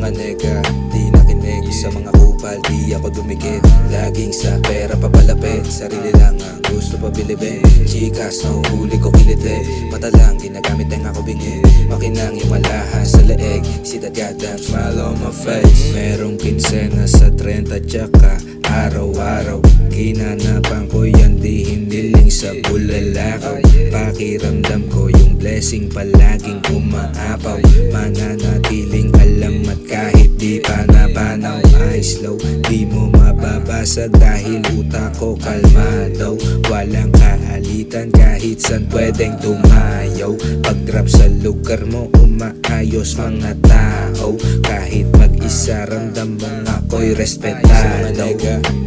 mga nega, di nakinig sa mga kupal, di ako dumikit. Laging sa pera papalapit, sarili lang ang gusto pabilibin. Chikas, nahuhuli ko kilite, mata lang ginagamit ang ako bingi. Makinang yung alahas sa leeg, see that goddamn smile on my face. Merong kinsena sa 30 tsaka araw-araw, ginanapan ko yan, di hiniling sa bulalakaw. Pakiramdam ko yung blessing palaging umaapaw, mananatiling alamat kahit di pa napanaw. Eyes low, di mo mababasag dahil utak ko kalmado. Walang kaalitan kahit san pwedeng tumayaw. Pag drop sa lugar mo umaayos mga tao, kahit mag-isa ramdam mo ako'y respetado.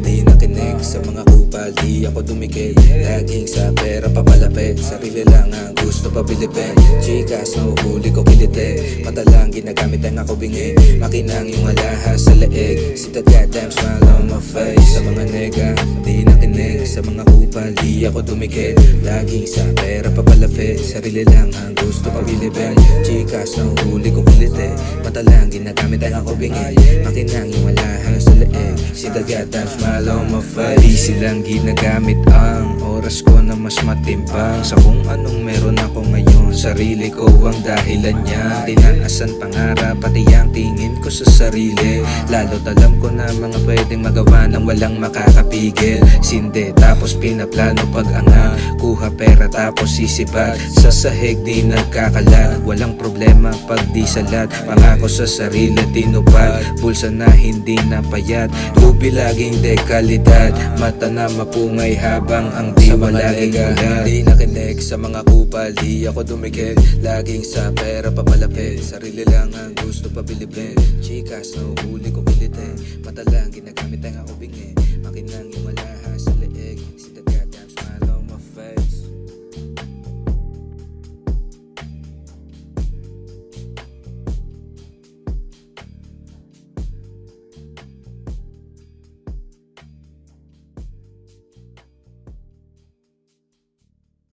Di nakinig sa mga kupal, di ako dumikit. Laging sa pera papalapit, sarili lang ang gusto pabilipin. Chikas, nahuhuli ko kilite, mata lang ginagamit ang ako bingi. Makinang yung alahas sa leeg, see that goddamn smile on my face. Sa mga nega, di nakinig sa mga kupal, di ako dumikit. Laging sa pera papalapit, sarili lang ang gusto pabilipin. Chikas, nahuhuli ko kilite, mata lang ginagamit ang ako bingi. Makinang yung alahas sa leeg, see that goddamn smile on my face. Di silang ginagamit ang oras ko na mas matimbang sa kung anong meron ako ngayon. Sarili ko ang dahilan niya, tinaasan pangarap pati ang tingin ko sa sarili. Lalo't alam ko na mga pwedeng magawa nang walang makakapigil. Sinde tapos pinaplano pag-angat, kuha pera tapos sisipag. Sa sahig di nagkakalat, walang problema pag di salat. Pangako sa sarili tinupad, bulsa na hindi napayat. Tubi laging dekalidad, mata na mapungay habang ang diwa laging ulan. Di nakinig sa mga kupal, di ako dumikit. Laging sa pera papalapit, sarili lang ang gusto pabilibin. Chikas, nahuhuli ko kilite, mata lang ginagamit ang ako bingi. Makinang yung alahas sa leeg.